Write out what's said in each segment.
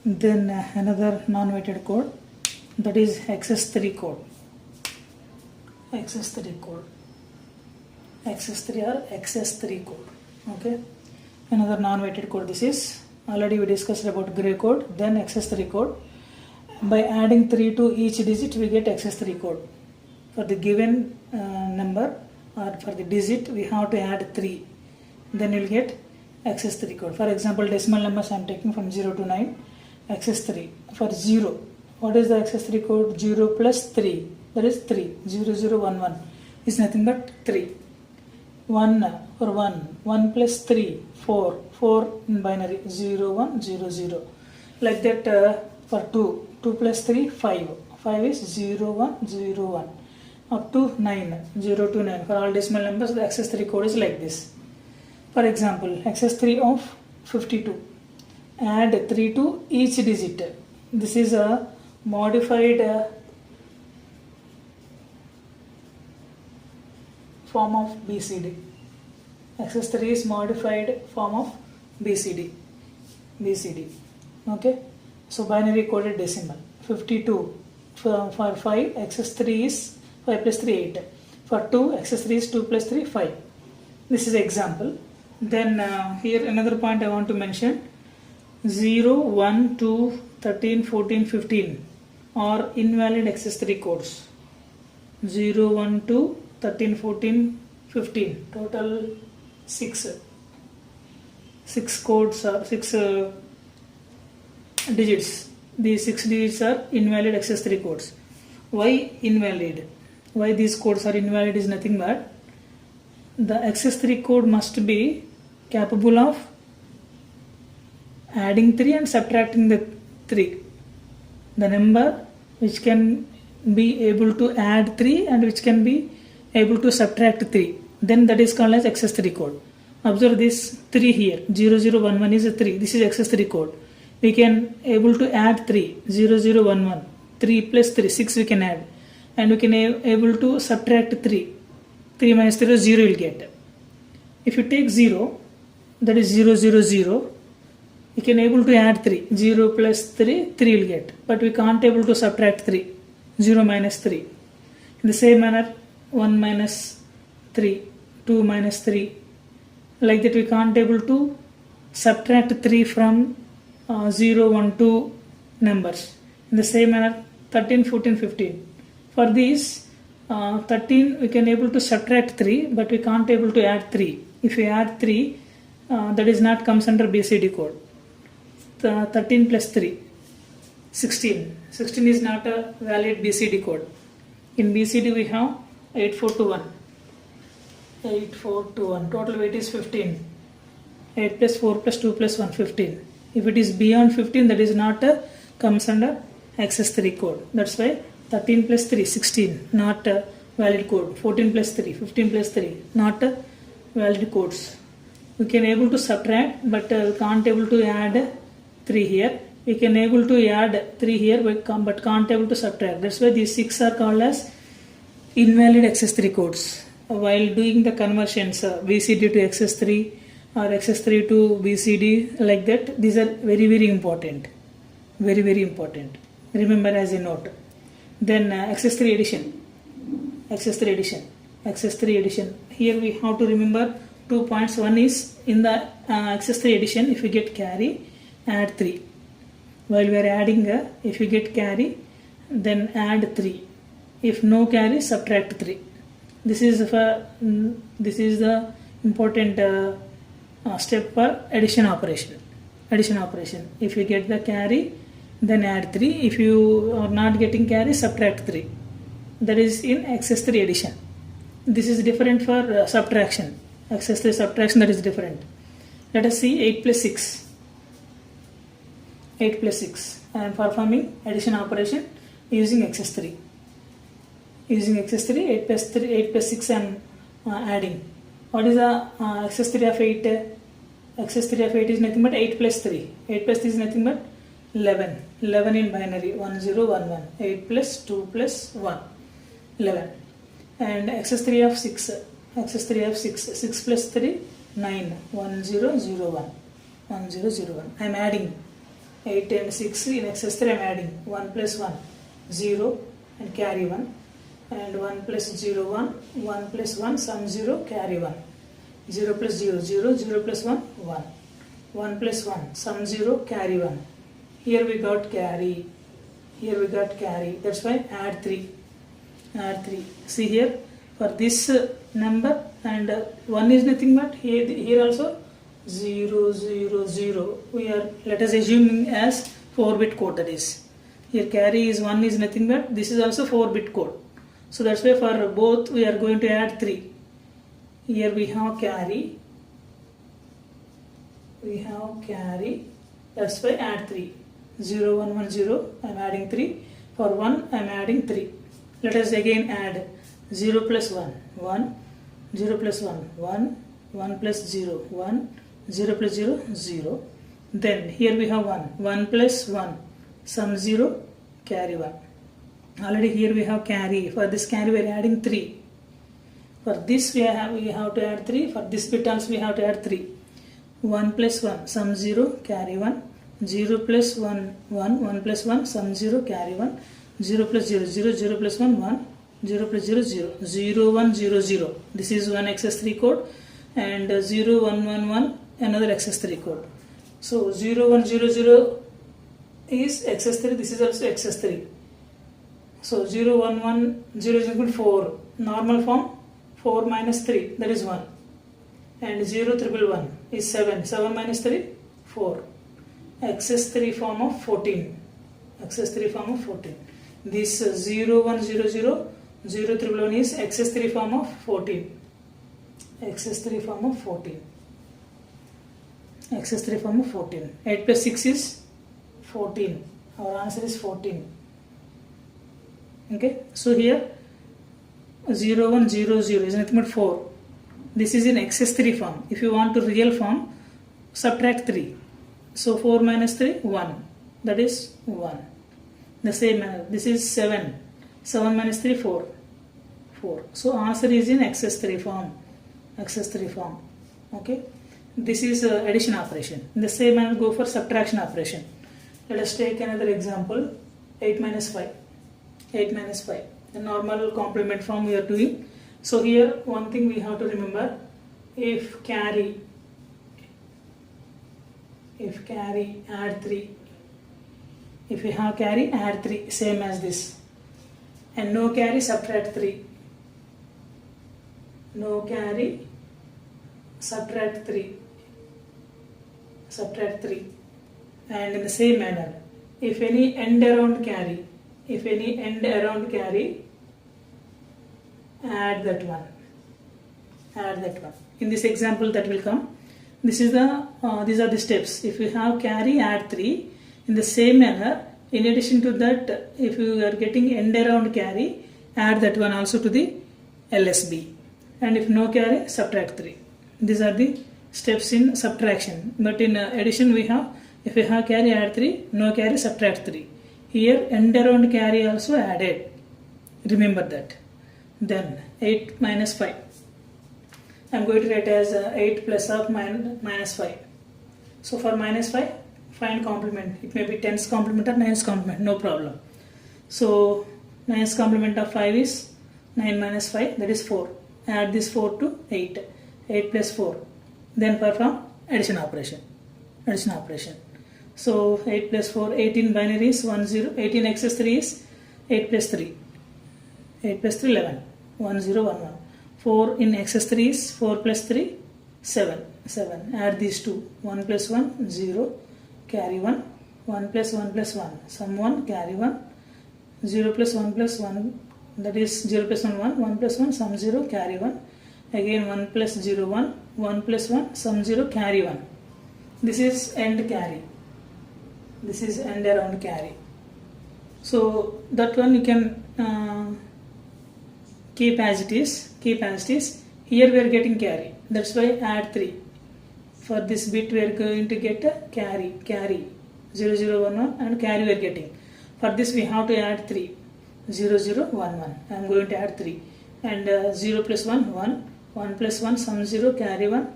Then another non-weighted code, that is XS3 code. XS3 code. XS3 or XS3 code. Okay. Another non-weighted code. This is already we discussed about gray code. Then XS3 code. By adding 3 to each digit, we get XS3 code. For the given number or for the digit, we have to add 3. Then you will get XS3 code. For example, decimal numbers I am taking from 0 to 9. XS3 for 0. What is the XS3 code? 0 plus 3. That is 3. 0, 0, 1, 1 is nothing but 3. 1 for 1. 1 plus 3. 4. 4 in binary. 0, 1, 0, 0. Like that for 2. 2 plus 3. 5. 5 is 0, 1, 0, 1. Up to 9. 0 to 9. For all decimal numbers, the XS3 code is like this. For example, XS3 of 52. Add 3 to each digit. This is a modified form of BCD. XS3 is modified form of BCD. Okay. So binary coded decimal. 52 for 5. XS3 is 5 plus 3 8. For 2, XS3 is 2 plus 3 5. This is example. Then here another point I want to mention. 0, 1, 2, 13, 14, 15 are invalid XS3 codes. 0, 1, 2, 13, 14, 15. Total 6. 6 codes are 6 digits. These 6 digits are invalid XS3 codes. Why invalid? Why these codes are invalid is nothing but the XS3 code must be capable of adding 3 and subtracting the 3. The number which can be able to add 3 and which can be able to subtract 3. Then that is called as XS3 code. Observe this 3 here. 0011 is a 3. This is XS3 code. We can able to add 3. 0011. 3 plus 3. 6 we can add. And we can able to subtract 3. 3 minus 3 is 0 you will get. If you take 0, that is 0, 0, 0. You can able to add 3. 0 plus 3, 3 will get. But we can't able to subtract 3. 0 minus 3. In the same manner, 1 minus 3, 2 minus 3. Like that we can't able to subtract 3 from 0, 1, 2 numbers. In the same manner, 13, 14, 15. For these 13 we can able to subtract 3, but we can't able to add 3. If we add 3, that is not comes under BCD code. 13 plus 3, 16. 16 is not a valid BCD code. In BCD we have 8421. 8421. Total weight is 15. 8 plus 4 plus 2 plus 1, 15. If it is beyond 15, that is not comes under XS3 code. That's why 13 plus 3, 16, not a valid code. 14 plus 3, 15 plus 3, not a valid codes. We can able to subtract, but can't able to add 3 here. We can able to add 3 here, but can't able to subtract. That's why these 6 are called as invalid XS3 codes. While doing the conversions, BCD to XS3 or XS3 to BCD, like that, these are very, very important. Very, very important. Remember as a note. Then XS3 addition. XS3 addition. XS3 addition. Here we have to remember 2 points. One is in the XS3 addition, if we get carry, add 3. While we are adding, if we get carry, then add 3. If no carry, subtract 3. This is the important step for addition operation. Addition operation. If you get the carry, then add 3. If you are not getting carry, subtract 3. That is in XS3 addition. This is different for subtraction. XS3 subtraction, that is different. Let us see 8 plus 6. 8 plus 6. I am performing addition operation using XS3. Using XS3, 8 plus 3, 8 plus 6 I am adding. What is the XS3 of 8? XS3 of 8 is nothing but 8 plus 3. 8 plus 3 is nothing but 11. 11 in binary. 1, 0, 1, 1. 8 plus 2 plus 1. 11. And XS3 of 6. XS3 of 6. 6 plus 3, 9. 1, 0, 0, 1. 1, 0, 0, 1. I am adding. 8 and 6 in excess 3 I am adding 1 plus 1 0 and carry 1, and 1 plus 0 1, 1 plus 1 sum 0 carry 1, 0 plus 0 0, 0 plus 1 1, 1 plus 1 sum 0 carry 1. Here we got carry, here we got carry, that's why add 3, add 3. See here for this number, and 1 is nothing but here also 0 0 0. We are, let us assume as 4-bit code, that is here carry is 1 is nothing but this is also 4-bit code. So that's why for both we are going to add 3. Here we have carry, that's why add 3. 0 1 1 0, I am adding 3. For 1 I am adding 3. Let us again add 0 plus 1 1, 0 plus 1 1, 1 plus 0 1, 0 plus 0 0. Then here we have 1, 1 plus 1 sum 0 carry 1. Already here we have carry. For this carry we are adding 3. For this we have to add 3. For this bit also we have to add 3. 1 plus 1 sum 0 carry 1, 0 plus 1 1, 1 plus 1 sum 0 carry 1, 0 plus 0 0, 0 plus 1 1, 0 plus 0 0, 0 1 0 0. This is one XS3 code, and 0 1 1 1 another XS3 code. So 0 1 0 0 is XS3, this is also XS3. So 0 1 1 0 is equal to 4, normal form 4 minus 3, that is 1, and 0 triple 1 is 7, 7 minus 3 4, XS3 form of 14, XS3 form of 14. This 0 1 0 0, 0 triple 1 is XS3 form of 14, XS3 form of 14, XS3 form of 14. 8 plus 6 is 14, our answer is 14. Okay, so here 0 1 0 0 is nothing but 4. This is in XS3 form. If you want to real form, subtract 3. So 4 minus 3 1, that is 1. The same manner, this is 7, 7 minus 3 4, 4. So answer is in XS3 form, XS3 form. Okay, this is addition operation. In the same manner go for subtraction operation. Let us take another example. 8 minus 5, 8 minus 5, the normal complement form we are doing. So here one thing we have to remember, if carry add 3, if we have carry add 3, same as this, and no carry subtract 3, no carry subtract 3, subtract 3. And in the same manner, if any end around carry, if any end around carry, add that one, add that one. In this example that will come, this is the these are the steps. If you have carry, add 3. In the same manner, in addition to that, if you are getting end around carry, add that one also to the LSB, and if no carry, subtract 3. These are the steps in subtraction. But in addition we have, if you have carry, add 3, no carry, subtract 3. Here end around carry also added, remember that. Then 8 minus 5, I am going to write as 8 plus of minus 5. So for minus 5, find complement. It may be 10's complement or 9's complement, no problem. So 9's complement of 5 is 9 minus 5, that is 4. Add this 4 to 8, 8 plus 4. Then perform addition operation, addition operation. So 8 plus 4, 18 binary is 1 0, 18 excess 3 is 8 plus 3, 8 plus 3 11, 1 0 1 1. 4 in excess 3 is 4 plus 3 7, 7. Add these two, 1 plus 1 0, carry 1, 1 plus 1 plus 1 sum 1 carry 1, 0 plus 1 plus 1, that is 0 plus 1 1, 1 plus 1 sum 0 carry 1, again 1 plus 0 1, 1 plus 1 sum 0 carry 1. This is end carry, this is end around carry. So that one you can keep as it is, keep as it is. Here we are getting carry, that's why add 3. For this bit we are going to get a carry, 0 0 1 1, and carry we are getting. For this we have to add 3, 0 0 1 1. I am going to add 3, and 0 plus 1 1, 1 plus 1 sum 0 carry 1,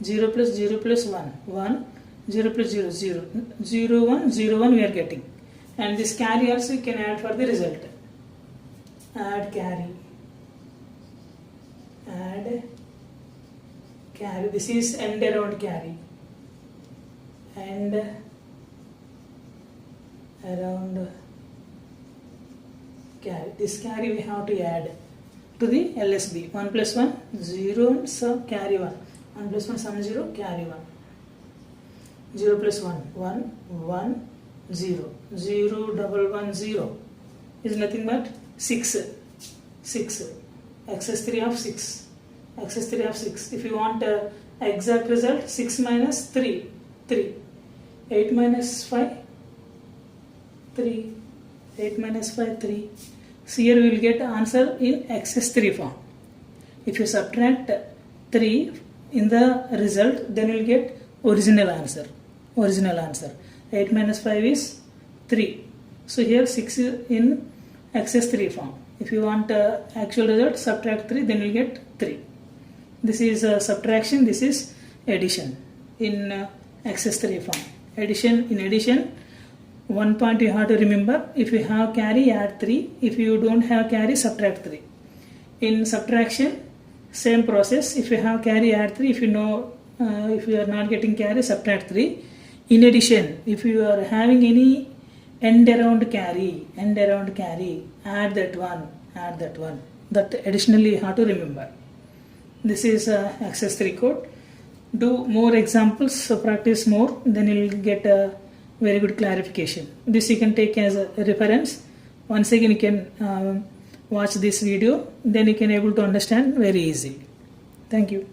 0 plus 1 1, 0 plus 0, 0. 0, 1, 0, 1 we are getting. And this carry also you can add for the result. Add carry. Add carry. This is end around carry. And around carry. This carry we have to add to the LSB. 1 plus 1, 0, so carry 1. 1 plus 1, sum 0, carry 1. 0 plus 1, 1, 1, 0. 0, double 1, 0 is nothing but 6. 6. Excess 3 of 6. Excess 3 of 6. If you want exact result, 6 minus 3, 3. 8 minus 5, 3. 8 minus 5, 3. So here we will get answer in excess 3 form. If you subtract 3 in the result, then you will get original answer. Original answer. 8 minus 5 is 3. So here 6 is in excess 3 form. If you want actual result, subtract 3, then you will get 3. This is subtraction, this is addition in excess 3 form. Addition, in addition, one point you have to remember, if you have carry, add 3. If you don't have carry, subtract 3. In subtraction, same process. If you have carry, add 3. If you know, if you are not getting carry, subtract 3. In addition, if you are having any end around carry, add that one, add that one. That additionally you have to remember. This is access 3 code. Do more examples, so practice more, then you will get a very good clarification. This you can take as a reference. Once again you can watch this video, then you can able to understand very easily. Thank you.